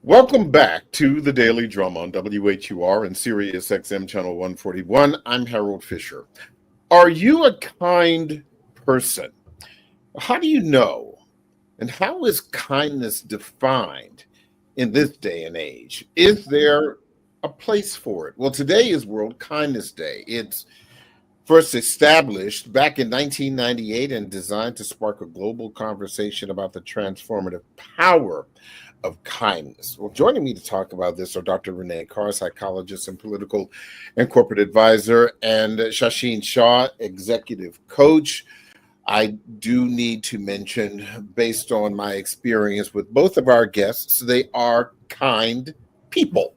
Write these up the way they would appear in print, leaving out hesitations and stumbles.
Welcome back to the Daily Drum on WHUR and Sirius XM Channel 141. I'm Harold Fisher. Are you a kind person? How do you know? And how is kindness defined in this day and age? Is there a place for it? Well, today is World Kindness Day. It's first established back in 1998 and designed to spark a global conversation about the transformative power of kindness. Well, joining me to talk about this are Dr. Renee Carr, psychologist and political and corporate advisor, and Shasheen Shah, executive coach. I do need to mention, based on my experience with both of our guests, they are kind people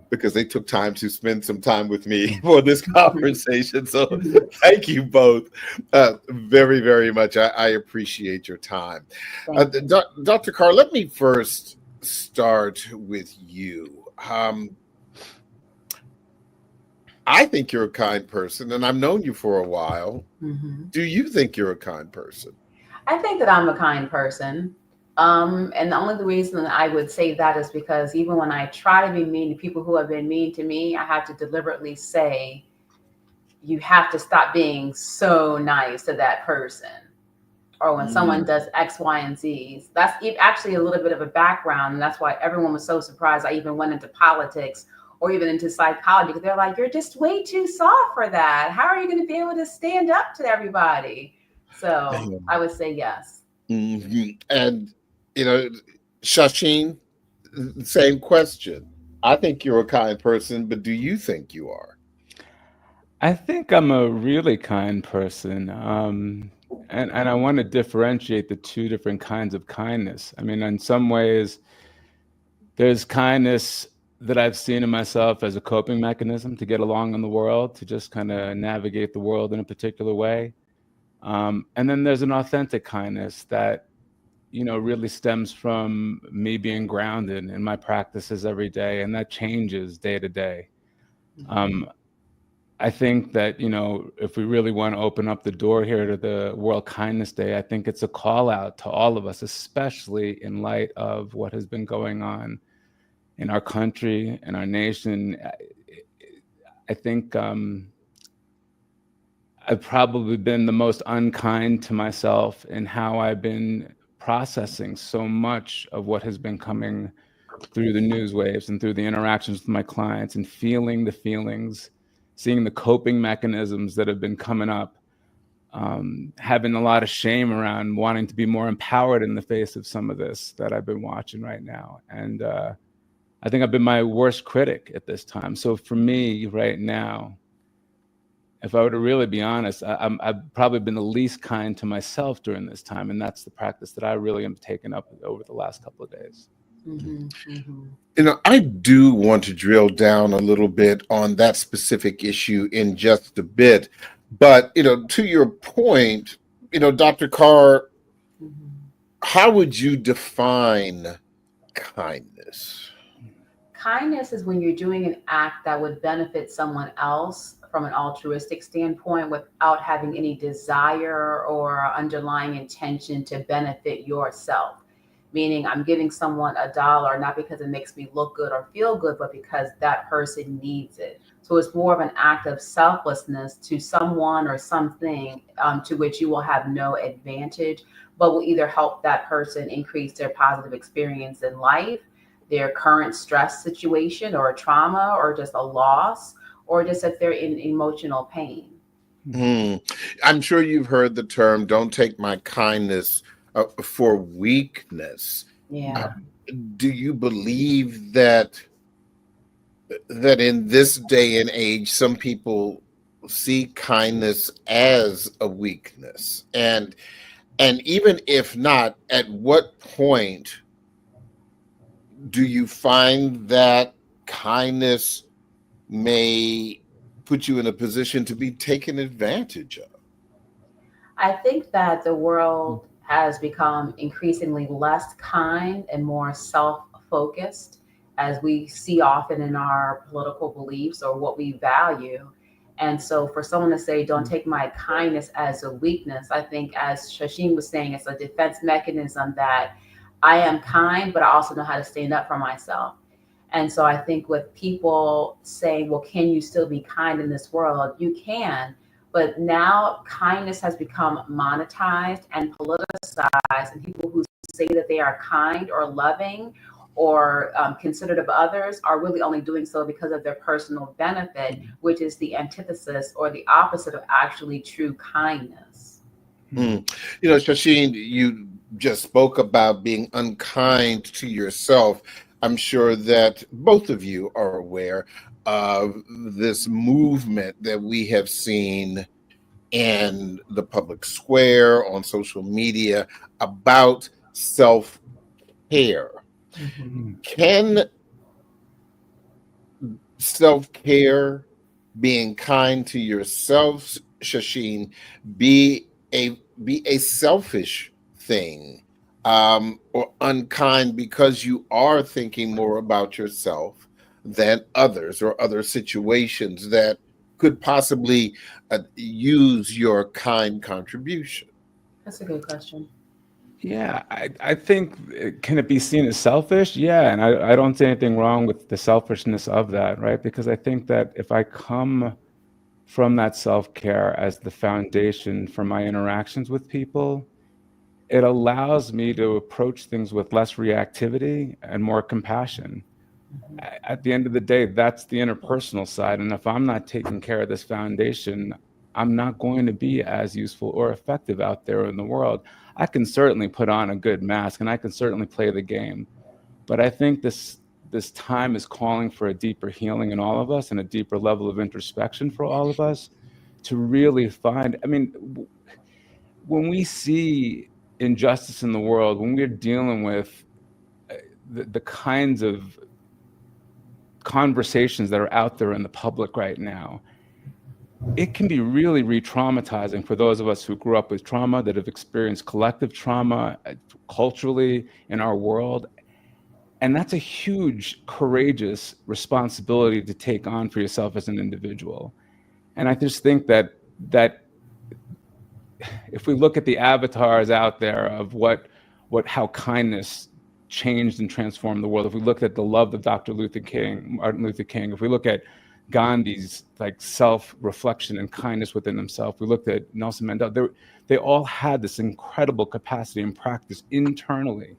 because they took time to spend some time with me for this conversation. So thank you both very, very much. I appreciate your time. Dr. Carr, let me first start with you. I think you're a kind person, and I've known you for a while. Mm-hmm. Do you think you're a kind person? I think that I'm a kind person. And the only reason I would say that is because even when I try to be mean to people who have been mean to me, I have to deliberately say, you have to stop being so nice to that person. Or when someone does X, Y, and Z. That's actually a little bit of a background. And that's why everyone was so surprised I even went into politics or even into psychology, because they're like, you're just way too soft for that. How are you going to be able to stand up to everybody? So I would say yes. Mm-hmm. And Shasheen, same question. I think you're a kind person, but do you think you are? I think I'm a really kind person. And I want to differentiate the two different kinds of kindness. I mean, in some ways, there's kindness that I've seen in myself as a coping mechanism to get along in the world, to just kind of navigate the world in a particular way. And then there's an authentic kindness that really stems from me being grounded in my practices every day, and that changes day to day. I think that, if we really want to open up the door here to the World Kindness Day, I think it's a call out to all of us, especially in light of what has been going on in our country and our nation. I think I've probably been the most unkind to myself in how I've been processing so much of what has been coming through the news waves and through the interactions with my clients, and feeling the feelings, seeing the coping mechanisms that have been coming up, having a lot of shame around wanting to be more empowered in the face of some of this that I've been watching right now. And I think I've been my worst critic at this time. So for me right now, if I were to really be honest, I've probably been the least kind to myself during this time. And that's the practice that I really am taking up over the last couple of days. Mm-hmm, mm-hmm. I do want to drill down a little bit on that specific issue in just a bit. But, to your point, Dr. Carr, how would you define kindness? Kindness is when you're doing an act that would benefit someone else from an altruistic standpoint without having any desire or underlying intention to benefit yourself. Meaning I'm giving someone $1, not because it makes me look good or feel good, but because that person needs it. So it's more of an act of selflessness to someone or something to which you will have no advantage, but will either help that person increase their positive experience in life, their current stress situation or a trauma or just a loss, or just if they're in emotional pain. I'm sure you've heard the term, don't take my kindness for weakness. Yeah. Do you believe that in this day and age, some people see kindness as a weakness? And even if not, at what point do you find that kindness may put you in a position to be taken advantage of? I think that the world has become increasingly less kind and more self-focused, as we see often in our political beliefs or what we value. And so for someone to say, don't take my kindness as a weakness, I think, as Shasheen was saying, it's a defense mechanism that I am kind, but I also know how to stand up for myself. And so I think with people saying, well, can you still be kind in this world? You can, but now kindness has become monetized and politicized, and people who say that they are kind or loving or considerate of others are really only doing so because of their personal benefit, which is the antithesis or the opposite of actually true kindness. You know, Shasheen, you just spoke about being unkind to yourself. I'm sure that both of you are aware of this movement that we have seen in the public square, on social media, about self-care. Can self-care, being kind to yourself, Shasheen, be a selfish thing, or unkind because you are thinking more about yourself than others or other situations that could possibly use your kind contribution? That's a good question. Yeah, I think, can it be seen as selfish? Yeah, and I don't see anything wrong with the selfishness of that, right? Because I think that if I come from that self-care as the foundation for my interactions with people, it allows me to approach things with less reactivity and more compassion. At the end of the day, that's the interpersonal side. And if I'm not taking care of this foundation, I'm not going to be as useful or effective out there in the world. I can certainly put on a good mask and I can certainly play the game. But I think this time is calling for a deeper healing in all of us and a deeper level of introspection for all of us to really find, I mean, when we see injustice in the world, when we're dealing with the kinds of conversations that are out there in the public right now, it can be really re-traumatizing for those of us who grew up with trauma, that have experienced collective trauma culturally in our world. And that's a huge, courageous responsibility to take on for yourself as an individual. And I just think that if we look at the avatars out there of how kindness changed and transformed the world, if we look at the love of Martin Luther King, if we look at Gandhi's like self-reflection and kindness within himself, we looked at Nelson Mandela, they all had this incredible capacity and practice internally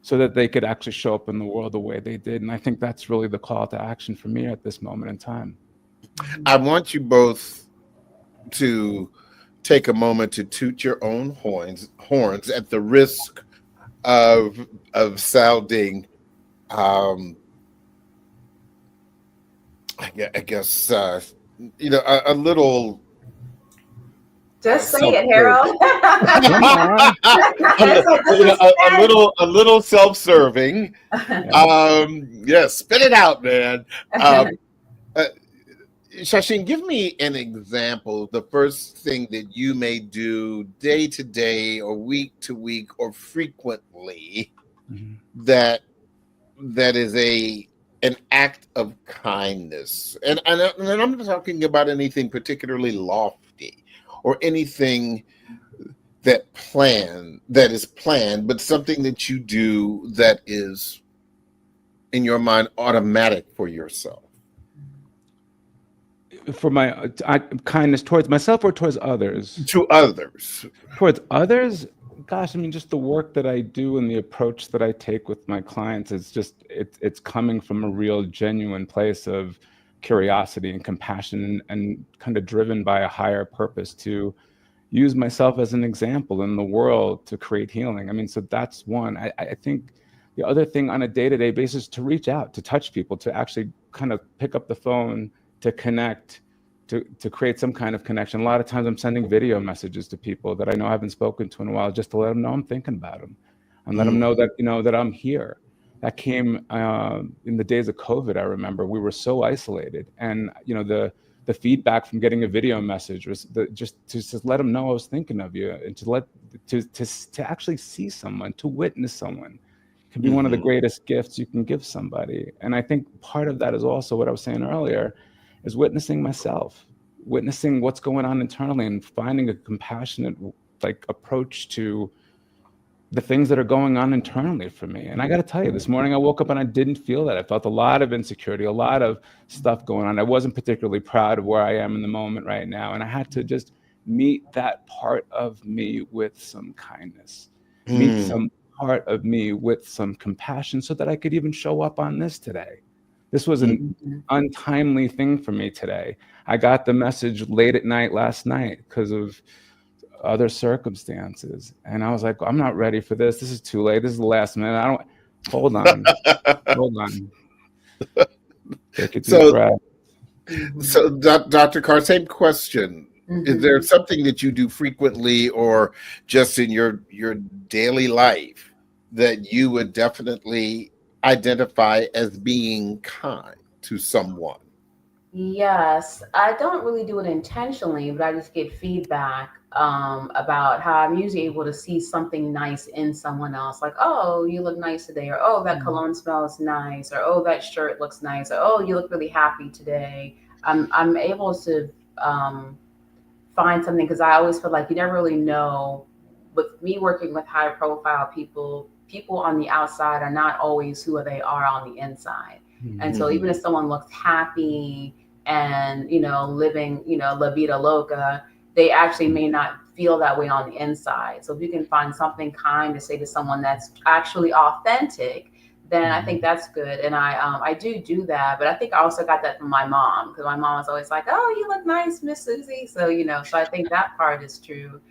so that they could actually show up in the world the way they did. And I think that's really the call to action for me at this moment in time. I want you both to take a moment to toot your own horns at the risk of sounding, I guess, a little. Just say it, Harold. a little self-serving. Spit it out, man. Shasheen, give me an example, the first thing that you may do day to day or week to week or frequently that is an act of kindness. And I'm not talking about anything particularly lofty or anything that is planned, but something that you do that is, in your mind, automatic for yourself. For my kindness towards myself or towards others? To others. Towards others? Gosh, I mean, just the work that I do and the approach that I take with my clients is just, it's coming from a real genuine place of curiosity and compassion and kind of driven by a higher purpose to use myself as an example in the world to create healing. I mean, so that's one. I think the other thing on a day-to-day basis, to reach out, to touch people, to actually kind of pick up the phone, to connect, to create some kind of connection. A lot of times I'm sending video messages to people that I know I haven't spoken to in a while, just to let them know I'm thinking about them and let them know that, that I'm here. That came in the days of COVID. I remember we were so isolated, and the feedback from getting a video message was just to let them know I was thinking of you, and to actually see someone, to witness someone can be one of the greatest gifts you can give somebody. And I think part of that is also what I was saying earlier, is witnessing myself, witnessing what's going on internally and finding a compassionate approach to the things that are going on internally for me. And I got to tell you, this morning I woke up and I didn't feel that. I felt a lot of insecurity, a lot of stuff going on. I wasn't particularly proud of where I am in the moment right now. And I had to just meet that part of me with some kindness, meet some part of me with some compassion so that I could even show up on this today. This was an untimely thing for me today. I got the message late at night last night because of other circumstances. And I was like, I'm not ready for this. This is too late. This is the last minute. Hold on. Take a deep breath. So, Dr. Carr, same question. Is there something that you do frequently or just in your daily life that you would definitely identify as being kind to someone? Yes, I don't really do it intentionally, but I just get feedback about how I'm usually able to see something nice in someone else. Like, oh, you look nice today, or oh, that cologne smells nice, or oh, that shirt looks nice, or oh, you look really happy today. I'm able to find something because I always feel like you never really know. With me working with high profile people on the outside are not always who they are on the inside. And so even if someone looks happy and, living, la vida loca, they actually may not feel that way on the inside. So if you can find something kind to say to someone that's actually authentic, then I think that's good. And I do that. But I think I also got that from my mom, because my mom was always like, oh, you look nice, Miss Susie. So, so I think that part is true.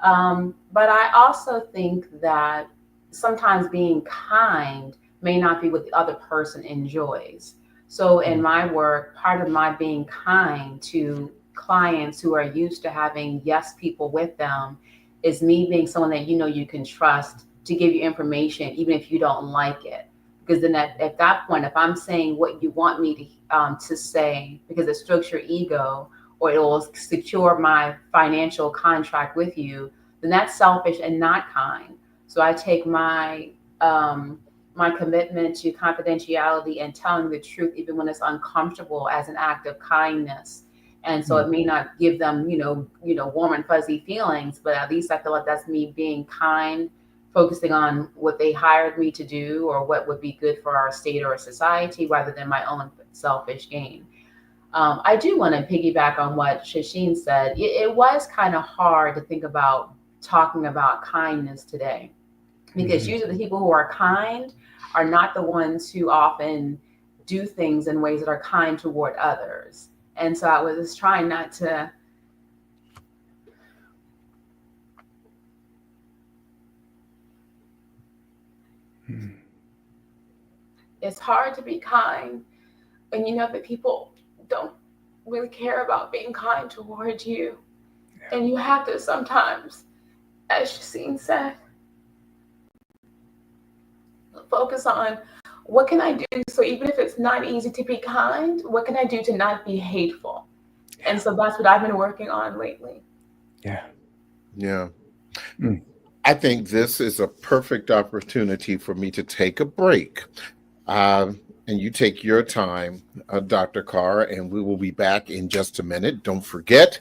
But I also think that sometimes being kind may not be what the other person enjoys. So in my work, part of my being kind to clients who are used to having yes people with them is me being someone that you can trust to give you information, even if you don't like it. Because then at that point, if I'm saying what you want me to say, because it strokes your ego or it will secure my financial contract with you, then that's selfish and not kind. So I take my commitment to confidentiality and telling the truth, even when it's uncomfortable, as an act of kindness. And so it may not give them, warm and fuzzy feelings, but at least I feel like that's me being kind, focusing on what they hired me to do or what would be good for our state or society rather than my own selfish gain. I do want to piggyback on what Shasheen said. It was kind of hard to think about talking about kindness today, because usually the people who are kind are not the ones who often do things in ways that are kind toward others. And so I was just trying not to It's hard to be kind when you know that people don't really care about being kind towards you. Yeah. And you have to sometimes, as Shasheen said, focus on what can I do? So even if it's not easy to be kind, what can I do to not be hateful? Yeah. And so that's what I've been working on lately. Yeah. Yeah. I think this is a perfect opportunity for me to take a break. And you take your time, Dr. Carr, and we will be back in just a minute. Don't forget,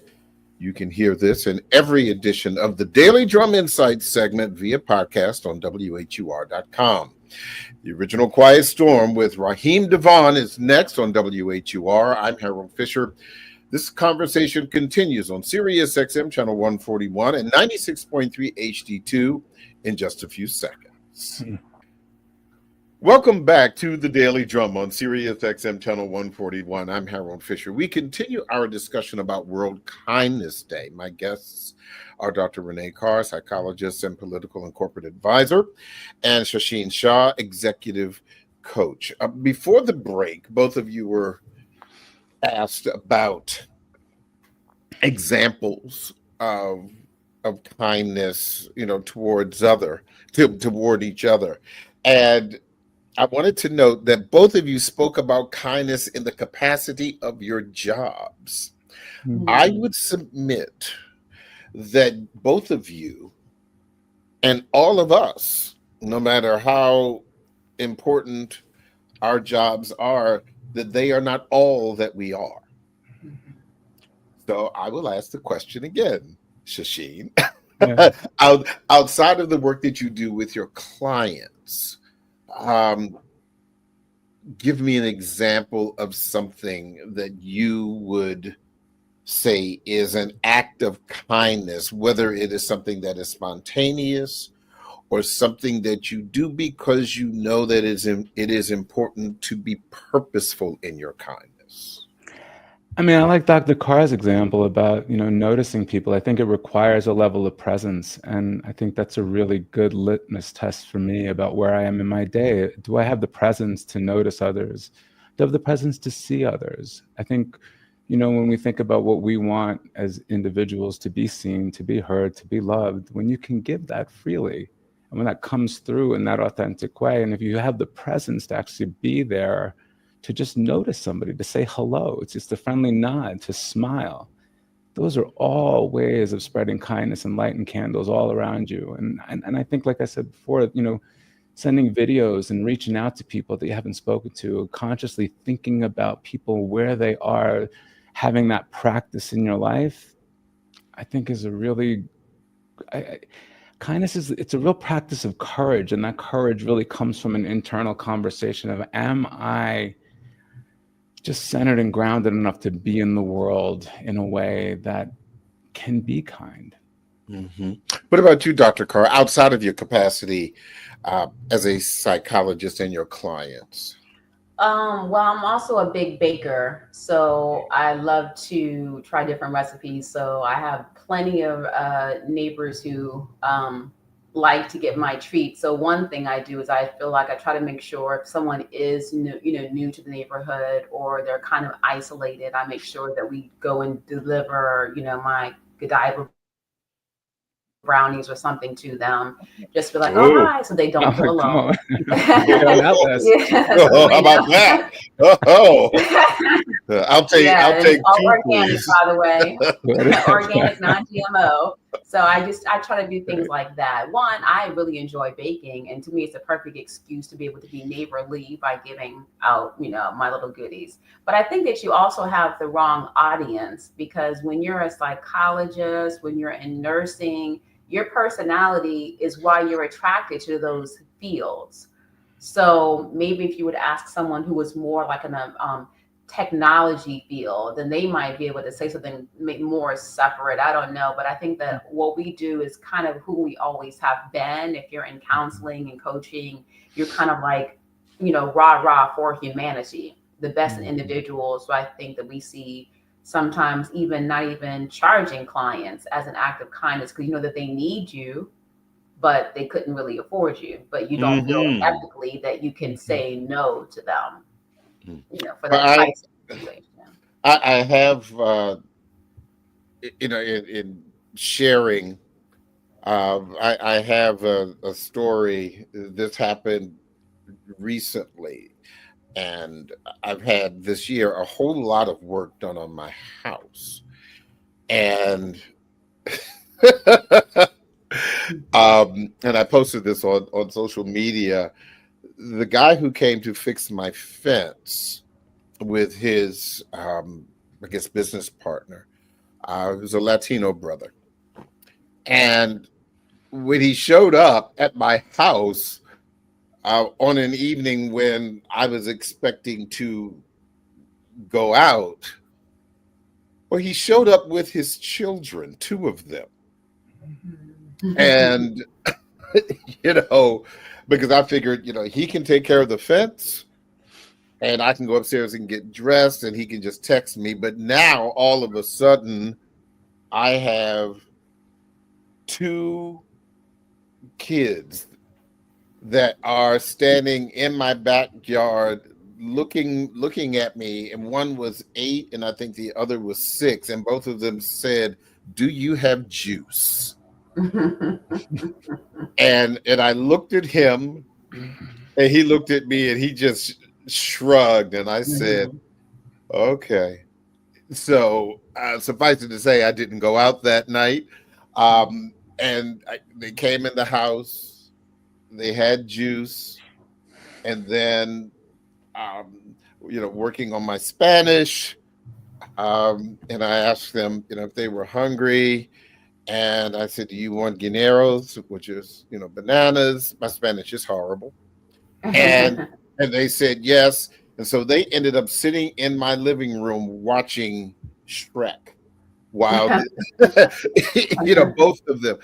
you can hear this in every edition of the Daily Drum Insights segment via podcast on WHUR.com. The original Quiet Storm with Raheem Devon is next on WHUR. I'm Harold Fisher. This conversation continues on Sirius XM channel 141 and 96.3 HD2 in just a few seconds. Welcome back to the Daily Drum on Sirius XM channel 141. I'm Harold Fisher. We continue our discussion about World Kindness Day. My guests are Dr. Renee Carr, psychologist and political and corporate advisor, and Shasheen Shah, executive coach. Before the break, both of you were asked about examples of kindness, toward each other. And I wanted to note that both of you spoke about kindness in the capacity of your jobs. I would submit that both of you and all of us, no matter how important our jobs are, that they are not all that we are. So I will ask the question again, Shasheen. Yeah. Outside of the work that you do with your clients, um, give me an example of something that you would say is an act of kindness, whether it is something that is spontaneous or something that you do because you know that it is important to be purposeful in your kindness. I mean, I like Dr. Carr's example about, noticing people. I think it requires a level of presence. And I think that's a really good litmus test for me about where I am in my day. Do I have the presence to notice others? Do I have the presence to see others? I think, when we think about what we want as individuals to be seen, to be heard, to be loved, when you can give that freely, and when that comes through in that authentic way, and if you have the presence to actually be there, to just notice somebody, to say hello, it's just a friendly nod, to smile. Those are all ways of spreading kindness and light and candles all around you. And I think, like I said before, sending videos and reaching out to people that you haven't spoken to, consciously thinking about people where they are, having that practice in your life, I think is a really, kindness it's a real practice of courage. And that courage really comes from an internal conversation of, am I just centered and grounded enough to be in the world in a way that can be kind? Mm-hmm. What about you, Dr. Carr, outside of your capacity as a psychologist and your clients? Well, I'm also a big baker, so I love to try different recipes. So I have plenty of neighbors who like to get my treats. So one thing I do is I feel like I try to make sure if someone is new to the neighborhood or they're kind of isolated, I make sure that we go and deliver my Godiva brownies or something to them, just be like, oh Oh, hi, so they don't feel Come alone. on. Get on that list. Yeah, oh, so how about that? Oh, I'll yeah, and it's take all two, organic, please. by the way. Organic, non-GMO. So I try to do things Right. like that. One, I really enjoy baking, and to me, it's a perfect excuse to be able to be neighborly by giving out, my little goodies. But I think that you also have the wrong audience, because when you're a psychologist, when you're in nursing, your personality is why you're attracted to those fields. So maybe if you would ask someone who was more like in a technology field, then they might be able to say something more separate. I don't know. But I think that what we do is kind of who we always have been. If you're in counseling and coaching, you're kind of like, rah rah for humanity, the best in individuals. So I think that we see sometimes even not even charging clients as an act of kindness, because you know that they need you, but they couldn't really afford you, but you don't feel Mm-hmm. ethically that you can say no to them, for But that crisis situation. I have, in sharing, I have a story. This happened recently, and I've had this year a whole lot of work done on my house, and and I posted this on social media. The guy who came to fix my fence with his, I guess, business partner, was a Latino brother, and when he showed up at my house on an evening when I was expecting to go out, well, he showed up with his children, two of them. And, you know, because I figured, he can take care of the fence and I can go upstairs and get dressed and he can just text me. But now all of a sudden, I have two kids that are standing in my backyard looking at me, and one was 8 and I think the other was 6, and both of them said, "Do you have juice?" and I looked at him and he looked at me and he just shrugged, and I said, okay. So suffice it to say, I didn't go out that night. They came in the house, they had juice, and then working on my Spanish. And I asked them, if they were hungry, And I said, "Do you want guineros?" Which is, bananas. My Spanish is horrible. And and they said yes. And so they ended up sitting in my living room watching Shrek while both of them.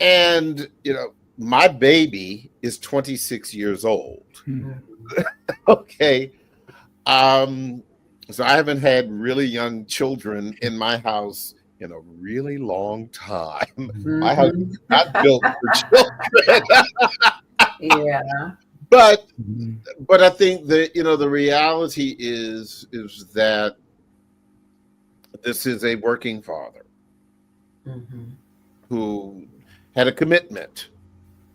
And my baby is 26 years old. Okay. So I haven't had really young children in my house in a really long time. My house is not built for children. Yeah. But I think that the reality is that this is a working father who had a commitment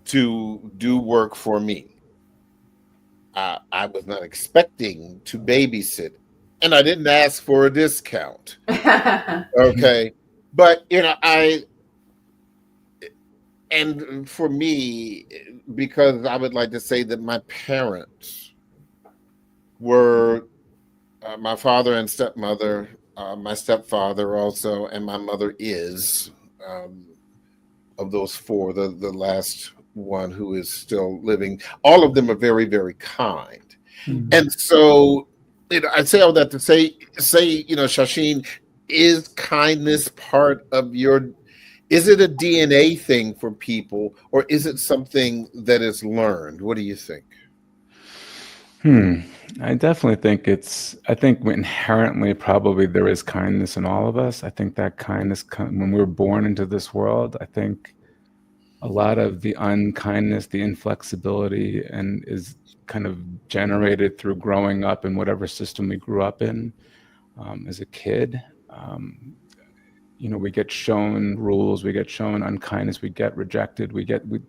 to do work for me. I was not expecting to babysit, and I didn't ask for a discount. Okay, but and for me, because I would like to say that my parents were my father and stepmother, my stepfather also, and my mother is of those four, the last one who is still living. All of them are very, very kind. And so, I'd say all that to say, Shashin, is kindness part of is it a DNA thing for people, or is it something that is learned? What do you think? I definitely think I think inherently probably there is kindness in all of us. I think that kindness, when we're born into this world, I think a lot of the unkindness, the inflexibility, and is kind of generated through growing up in whatever system we grew up in as a kid. We get shown rules, we get shown unkindness, we get rejected,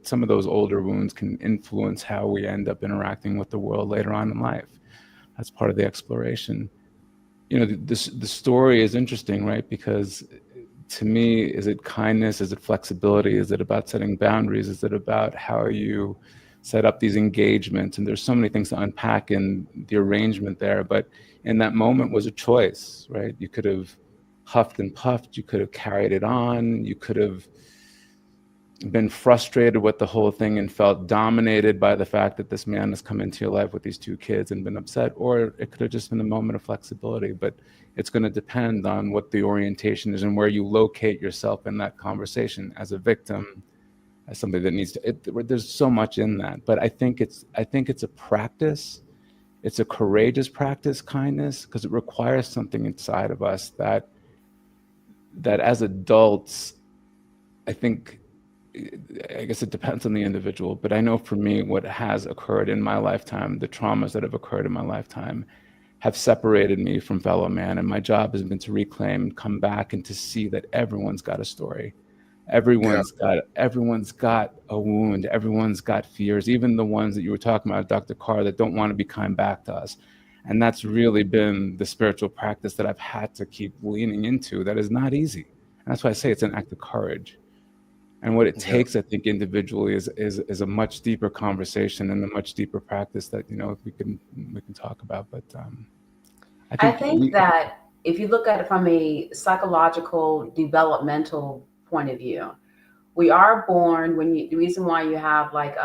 some of those older wounds can influence how we end up interacting with the world later on in life. That's part of the exploration. The story is interesting, right? Because to me, is it kindness? Is it flexibility? Is it about setting boundaries? Is it about how you set up these engagements? And there's so many things to unpack in the arrangement there. But in that moment was a choice, right? You could have huffed and puffed. You could have carried it on. You could have been frustrated with the whole thing and felt dominated by the fact that this man has come into your life with these two kids and been upset, or it could have just been a moment of flexibility. But it's going to depend on what the orientation is and where you locate yourself in that conversation, as a victim, as somebody that needs to. There's so much in that, but I think it's a practice. It's a courageous practice, kindness, because it requires something inside of us that as adults, I guess it depends on the individual, but I know for me, what has occurred in my lifetime, the traumas that have occurred in my lifetime have separated me from fellow man. And my job has been to reclaim and come back and to see that everyone's got a story. Everyone's got a wound. Everyone's got fears, even the ones that you were talking about, Dr. Carr, that don't want to be kind back to us. And that's really been the spiritual practice that I've had to keep leaning into. That is not easy. And that's why I say it's an act of courage. And what it takes, I think, individually is a much deeper conversation and a much deeper practice that, we can talk about. But I think that if you look at it from a psychological, developmental point of view, we are born the reason why you have like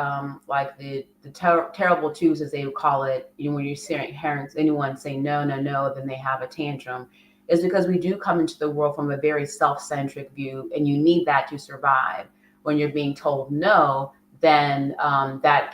the terrible twos, as they would call it, when you're hearing anyone say no, then they have a tantrum, is because we do come into the world from a very self-centric view, and you need that to survive. When you're being told no, then that,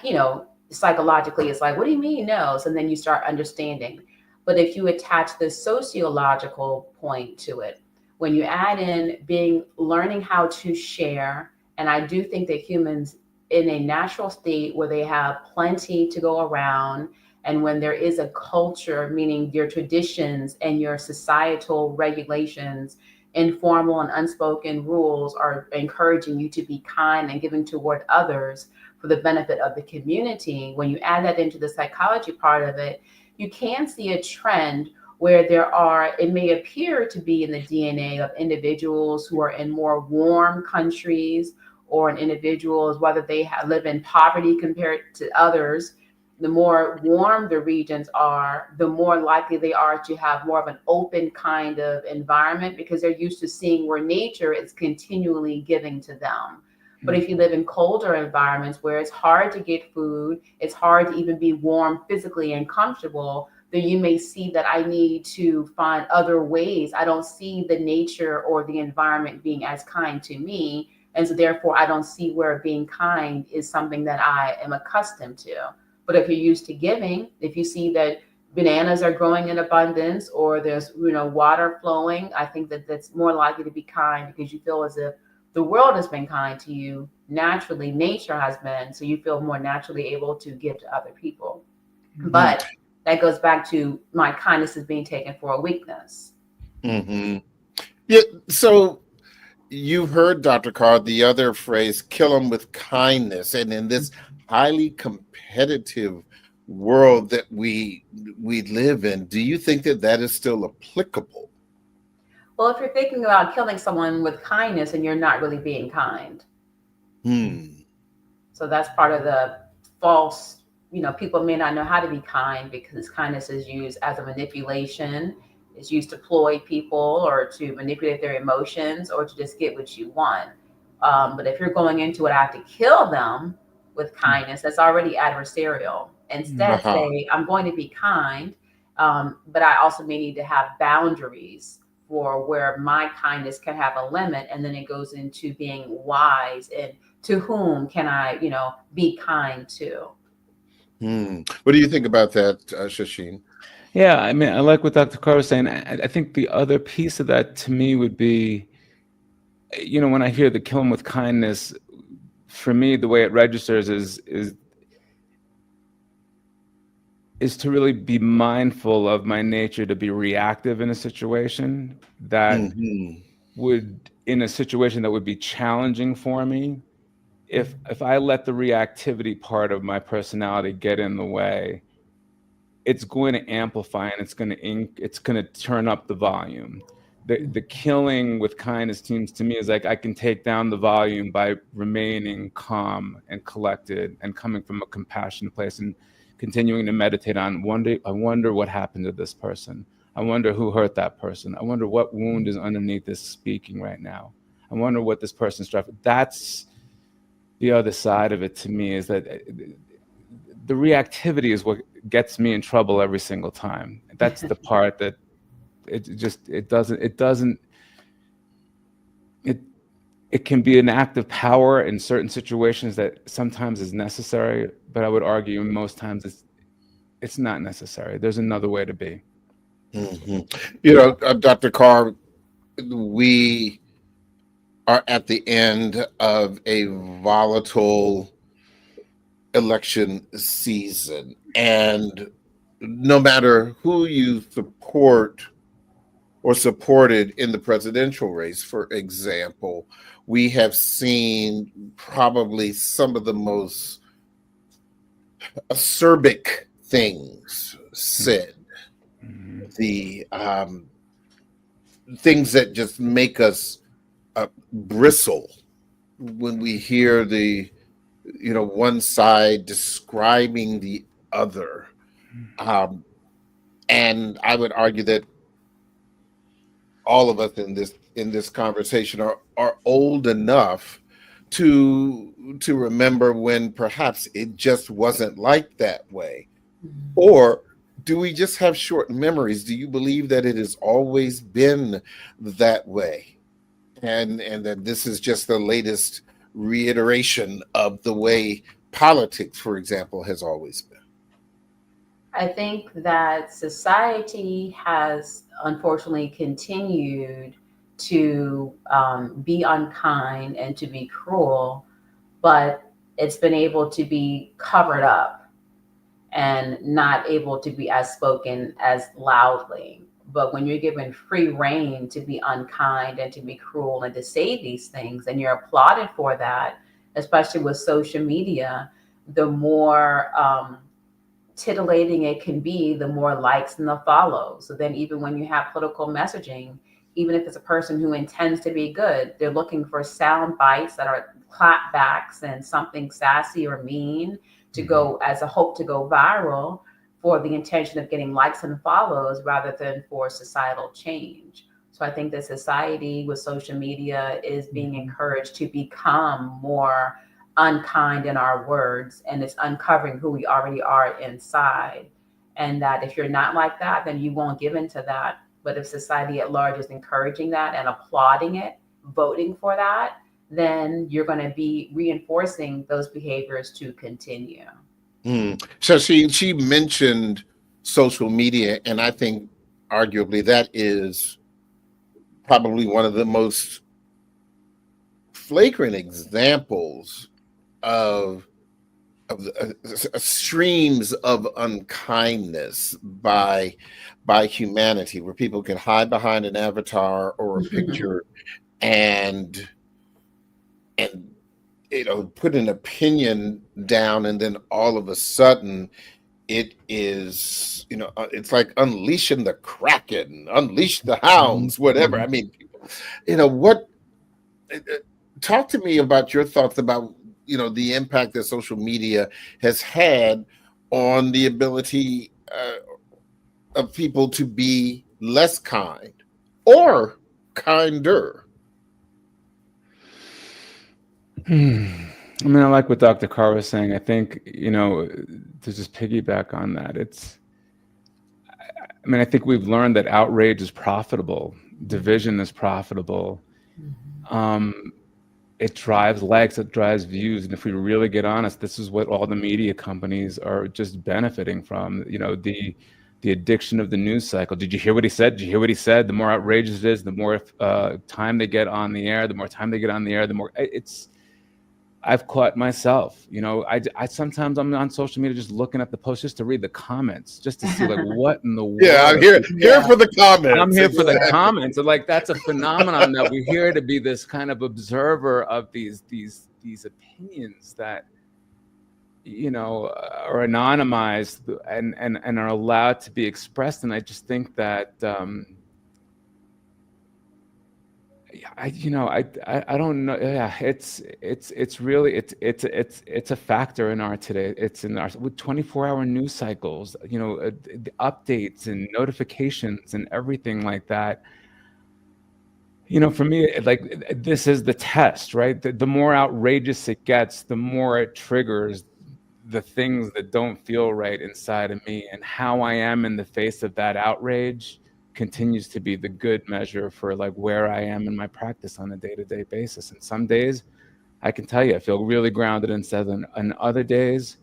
psychologically it's like, what do you mean no? So then you start understanding. But if you attach the sociological point to it, when you add in learning how to share, and I do think that humans in a natural state where they have plenty to go around, and when there is a culture, meaning your traditions and your societal regulations, informal and unspoken rules are encouraging you to be kind and giving toward others for the benefit of the community. When you add that into the psychology part of it, you can see a trend where it may appear to be in the DNA of individuals who are in more warm countries, or in individuals, whether they live in poverty compared to others, the more warm the regions are, the more likely they are to have more of an open kind of environment because they're used to seeing where nature is continually giving to them. But if you live in colder environments where it's hard to get food, it's hard to even be warm physically and comfortable, then you may see that I need to find other ways. I don't see the nature or the environment being as kind to me. And so therefore, I don't see where being kind is something that I am accustomed to. But if you're used to giving, if you see that bananas are growing in abundance or there's water flowing, I think that that's more likely to be kind because you feel as if the world has been kind to you. Naturally, nature has been, so you feel more naturally able to give to other people. Mm-hmm. But that goes back to my kindness is being taken for a weakness. Mm-hmm. Yeah. So you've heard, Dr. Carr, the other phrase, kill them with kindness. And in this highly competitive world that we live in, do you think that that is still applicable? Well, if you're thinking about killing someone with kindness and you're not really being kind. So that's part of the false, people may not know how to be kind because kindness is used as a manipulation. It's used to ploy people or to manipulate their emotions or to just get what you want. But if you're going into it, I have to kill them with kindness, that's already adversarial. Instead, say, I'm going to be kind, but I also may need to have boundaries for where my kindness can have a limit. And then it goes into being wise and to whom can I, be kind to. What do you think about that, Shasheen? Yeah, I mean, I like what Dr. Carr was saying. I think the other piece of that to me would be, when I hear the kill 'em with kindness, for me, the way it registers is to really be mindful of my nature to be reactive in a situation that would, in a situation that would be challenging for me. If I let the reactivity part of my personality get in the way, it's going to amplify and it's going to turn up the volume. The killing with kindness seems to me is like I can take down the volume by remaining calm and collected and coming from a compassionate place and continuing to meditate on I wonder what happened to this person. I wonder who hurt that person. I wonder what wound is underneath this speaking right now. I wonder what this person's struggling. That's the other side of it to me, is that the reactivity is what gets me in trouble every single time. That's the part that it can be an act of power in certain situations that sometimes is necessary, but I would argue most times it's not necessary. There's another way to be. Dr. Carr, we are at the end of a volatile election season, and no matter who you support or supported in the presidential race, for example, we have seen probably some of the most acerbic things said, the things that just make us bristle when we hear the one side describing the other. And I would argue that all of us in this conversation are old enough to remember when perhaps it just wasn't like that way. Or do we just have short memories? Do you believe that it has always been that way? And that this is just the latest reiteration of the way politics, for example, has always been? I think that society has unfortunately continued to be unkind and to be cruel, but it's been able to be covered up and not able to be as spoken as loudly. But when you're given free reign to be unkind and to be cruel and to say these things, and you're applauded for that, especially with social media, the more titillating it can be, the more likes and the follows. So then even when you have political messaging, even if it's a person who intends to be good, they're looking for sound bites that are clapbacks and something sassy or mean to go as a hope to go viral for the intention of getting likes and follows rather than for societal change. So I think that society with social media is being encouraged to become more unkind in our words, and it's uncovering who we already are inside. And that if you're not like that, then you won't give into that. But if society at large is encouraging that and applauding it, voting for that, then you're going to be reinforcing those behaviors to continue. So she mentioned social media, and I think arguably that is probably one of the most flagrant examples of streams of unkindness by humanity, where people can hide behind an avatar or a picture and put an opinion down, and then all of a sudden it is, it's like unleashing the Kraken, unleash the hounds, whatever. I mean, talk to me about your thoughts about, the impact that social media has had on the ability of people to be less kind or kinder. I mean, I like what Dr. Carr was saying. I think, to just piggyback on that, I think we've learned that outrage is profitable, division is profitable. It drives likes, it drives views. And if we really get honest, this is what all the media companies are just benefiting from, the addiction of the news cycle. Did you hear what he said? Did you hear what he said? The more outrageous it is, the more time they get on the air, the more I've caught myself, I sometimes I'm on social media just looking at the post just to read the comments, just to see like what in the world. Yeah, I'm here for the comments. I'm here for the comments. And like that's a phenomenon that we're here to be this kind of observer of these opinions that are anonymized and are allowed to be expressed. And I just think that I don't know. Yeah, it's really a factor in our today. It's in our with 24-hour news cycles, the updates and notifications and everything like that. For me, like this is the test, right? The more outrageous it gets, the more it triggers the things that don't feel right inside of me, and how I am in the face of that outrage continues to be the good measure for like where I am in my practice on a day-to-day basis. And some days I can tell you I feel really grounded and settled, and other days,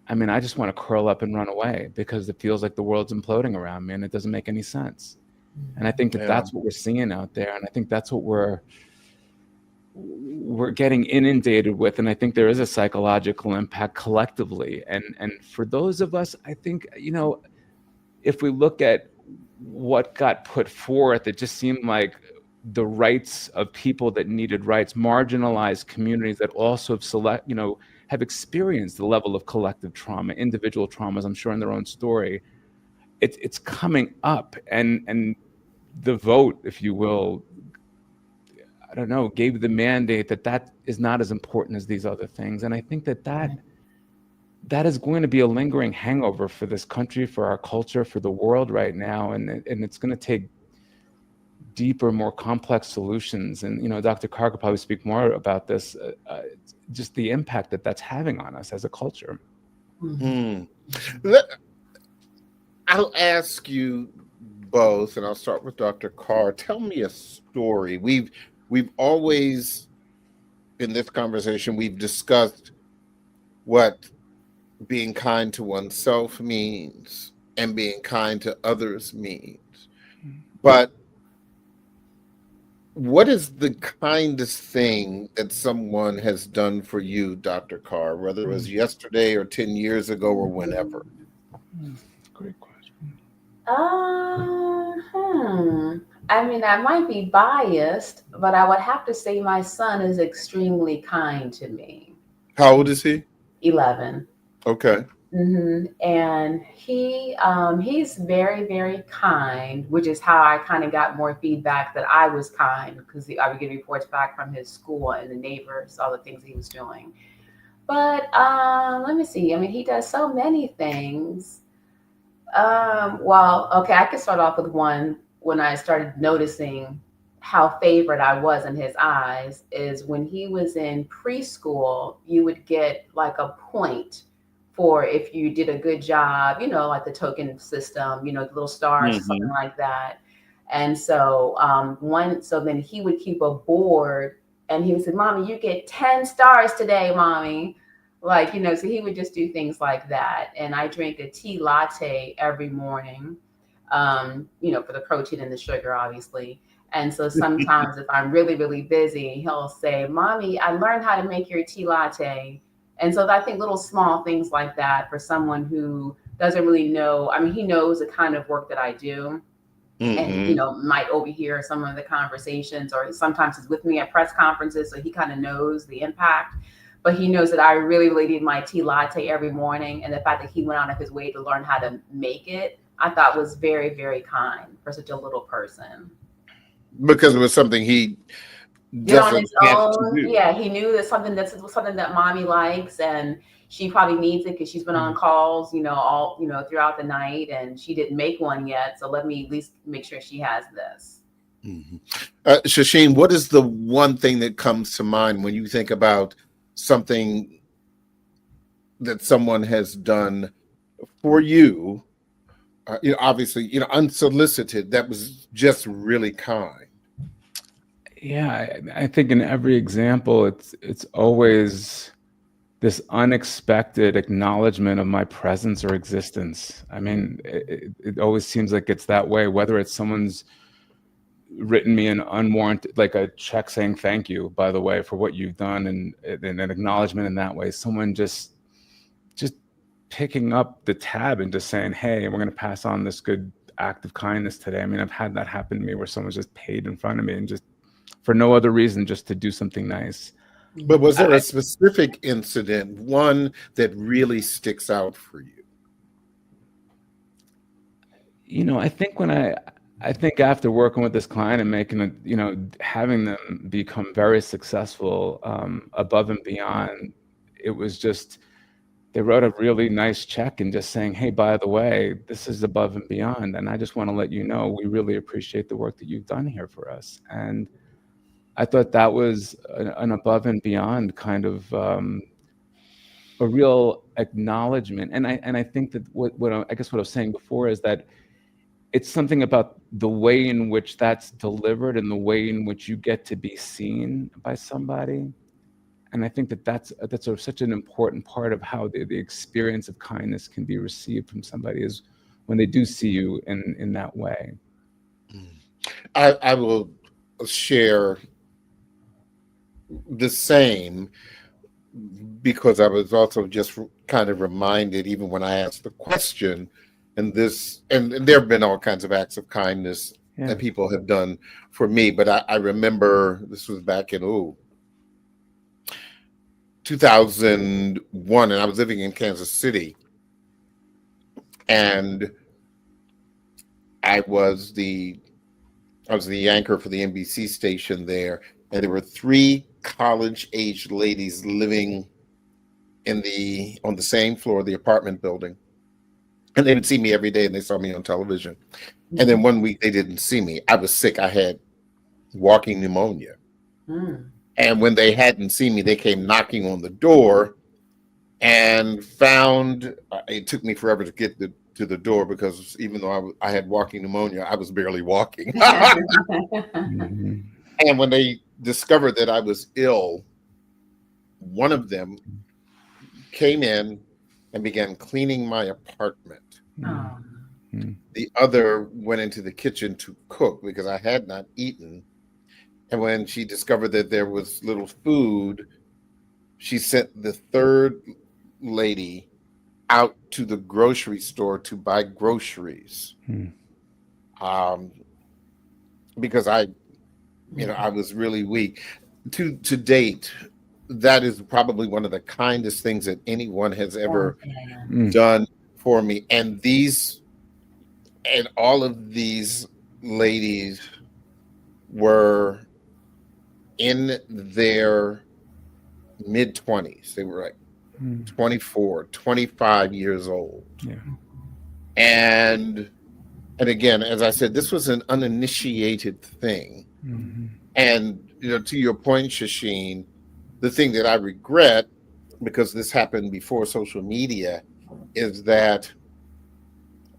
I just want to curl up and run away because it feels like the world's imploding around me and it doesn't make any sense. And I think that's what we're seeing out there, and I think that's what we're getting inundated with. And I think there is a psychological impact collectively. And for those of us, I think, if we look at what got put forth, it just seemed like the rights of people that needed rights, marginalized communities that also have experienced the level of collective trauma, individual traumas, I'm sure in their own story. It's coming up, and the vote, if you will, I don't know, gave the mandate that is not as important as these other things. And I think that is going to be a lingering hangover for this country, for our culture, for the world right now. And it's going to take deeper, more complex solutions. And, Dr. Carr could probably speak more about this, just the impact that's having on us as a culture. I'll ask you both, and I'll start with Dr. Carr. Tell me a story. We've always, in this conversation, we've discussed what being kind to oneself means and being kind to others means. But what is the kindest thing that someone has done for you, Dr. Carr, whether it was yesterday or 10 years ago or whenever? Great question. I might be biased, but I would have to say my son is extremely kind to me. How old is he? 11. Okay. And he's very, very kind, which is how I kind of got more feedback that I was kind, because I would get reports back from his school and the neighbors, all the things he was doing. But let me see. I mean, he does so many things. Well, okay, I could start off with one when I started noticing how favored I was in his eyes is when he was in preschool, you would get like a point for if you did a good job, like the token system, the little stars or something Hmm. like that. And so so then he would keep a board and he would say, Mommy, you get 10 stars today, Mommy. Like, so he would just do things like that. And I drink a tea latte every morning, for the protein and the sugar, obviously. And so sometimes if I'm really, really busy, he'll say, Mommy, I learned how to make your tea latte. And so I think little small things like that for someone who doesn't really know. I mean, he knows the kind of work that I do and Hmm. might overhear some of the conversations, or sometimes he's with me at press conferences, so he kind of knows the impact. But he knows that I really, really need my tea latte every morning, and the fact that he went out of his way to learn how to make it, I thought was very, very kind for such a little person. Because it was something he Did on doesn't his have to own. do. Yeah, he knew that something that mommy likes, and she probably needs it because she's been on calls, all throughout the night, and she didn't make one yet. So let me at least make sure she has this. Mhm. Shasheen, what is the one thing that comes to mind when you think about something that someone has done for you? Obviously, unsolicited. That was just really kind. Yeah, I think in every example, it's always this unexpected acknowledgement of my presence or existence. I mean, it always seems like it's that way, whether it's someone's written me an unwarranted, like a check saying thank you, by the way, for what you've done, and an acknowledgement in that way. Someone just picking up the tab and just saying, hey, we're going to pass on this good act of kindness today. I mean, I've had that happen to me where someone's just paid in front of me and just for no other reason, just to do something nice. But was there I, a specific incident, one that really sticks out for you? I think I think after working with this client and making it, having them become very successful, above and beyond, it was just, they wrote a really nice check and just saying, hey, by the way, this is above and beyond. And I just want to let you know, we really appreciate the work that you've done here for us. And I thought that was an above and beyond kind of, a real acknowledgement. And I think that I guess what I was saying before is that it's something about the way in which that's delivered and the way in which you get to be seen by somebody. And I think that that's such an important part of how the experience of kindness can be received from somebody, is when they do see you in that way. I will share the same, because I was also just kind of reminded, even when I asked the question, and there have been all kinds of acts of kindness Yeah. that people have done for me, but I remember this was back in 2001, and I was living in Kansas City, and I was the anchor for the NBC station there, and there were three college-aged ladies living on the same floor of the apartment building, and they would see me every day, and they saw me on television. And then one week they didn't see me. I was sick. I had walking pneumonia. Mm. And when they hadn't seen me, they came knocking on the door and found it took me forever to get to the door, because even though I had walking pneumonia, I was barely walking. Mhm. And when they discovered that I was ill, one of them came in and began cleaning my apartment. Oh. The other went into the kitchen to cook because I had not eaten. And when she discovered that there was little food, she sent the third lady out to the grocery store to buy groceries. Um, because I was really weak. To date, that is probably one of the kindest things that anyone has ever done for me. And all of these ladies were in their mid-20s. They were like 24, 25 years old. Yeah. And again, as I said, this was an uninitiated thing. And to your point, Shasheen, the thing that I regret, because this happened before social media, is that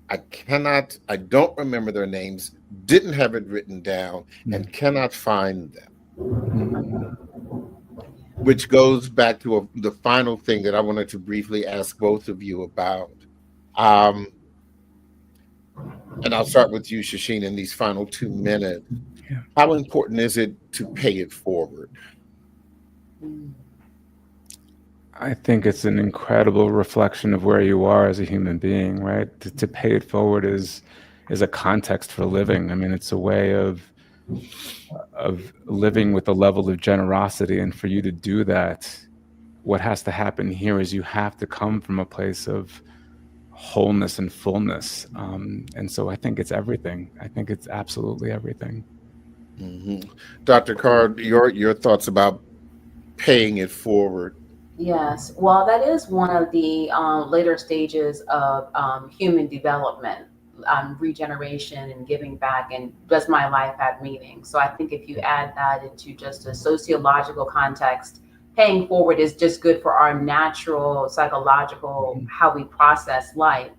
I don't remember their names, didn't have it written down, and cannot find them. Which goes back to the final thing that I wanted to briefly ask both of you about. And I'll start with you, Shasheen, in these final 2 minutes. Yeah. How important is it to pay it forward? I think it's an incredible reflection of where you are as a human being, right? To pay it forward is a context for living. I mean, it's a way of living with a level of generosity. And for you to do that, what has to happen here is you have to come from a place of wholeness and fullness. And so I think it's everything. I think it's absolutely everything. Dr. Carr, your thoughts about paying it forward? Yes, well, that is one of the later stages of human development, regeneration and giving back, and does my life have meaning? So I think if you add that into just a sociological context, paying forward is just good for our natural psychological, how we process life.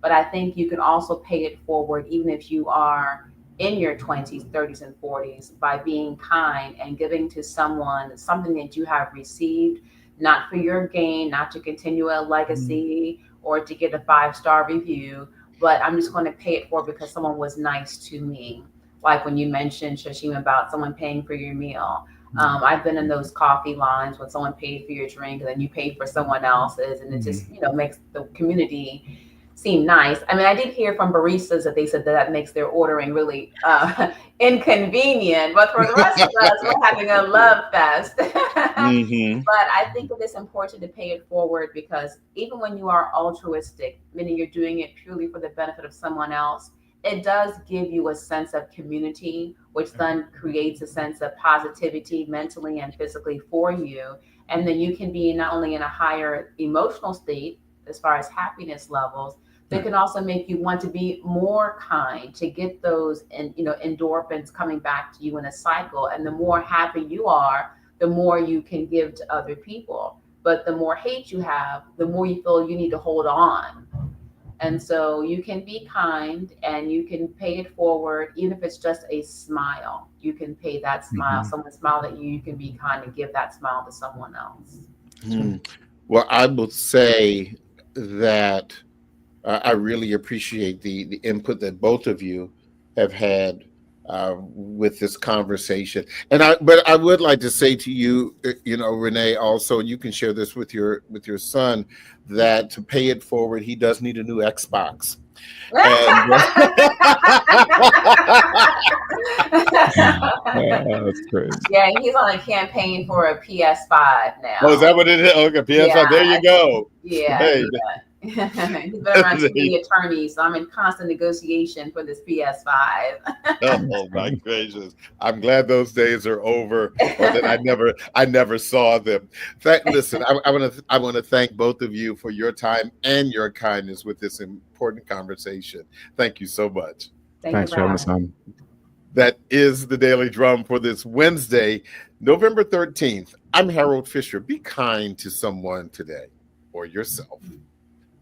But I think you can also pay it forward even if you are in your 20s, 30s, and 40s by being kind and giving to someone something that you have received, not for your gain, not to continue a legacy or to get a 5-star review, but I'm just going to pay it forward because someone was nice to me. Like when you mentioned, Shashim, about someone paying for your meal. I've been in those coffee lines when someone paid for your drink and then you paid for someone else's, and it just, makes the community seem nice. I mean, I did hear from baristas that they said that makes their ordering really inconvenient, but for the rest of us, we're having a love fest. But I think it is important to pay it forward because even when you are altruistic, meaning you're doing it purely for the benefit of someone else, it does give you a sense of community, which then creates a sense of positivity mentally and physically for you. And then you can be not only in a higher emotional state as far as happiness levels, but it can also make you want to be more kind, to get those endorphins coming back to you in a cycle. And the more happy you are, the more you can give to other people. But the more hate you have, the more you feel you need to hold on. And so you can be kind and you can pay it forward, even if it's just a smile. You can pay that smile. Someone smiled at you, you can be kind and give that smile to someone else. Well, I will say that I really appreciate the input that both of you have had with this conversation. But I would like to say to you, Renee, also, you can share this with your son, that to pay it forward, he does need a new Xbox. And, that's great. Yeah, he's on a campaign for a PS5 now. Oh, is that what it is? Okay, PS5. Yeah, there you go. Yeah. Hey. He's been around too many attorneys, so I'm in constant negotiation for this PS5. Oh my gracious! I'm glad those days are over, or that I never saw them. Listen, I want to thank both of you for your time and your kindness with this important conversation. Thank you so much. Thanks for having us on. That is the Daily Drum for this Wednesday, November 13th. I'm Harold Fisher. Be kind to someone today or yourself.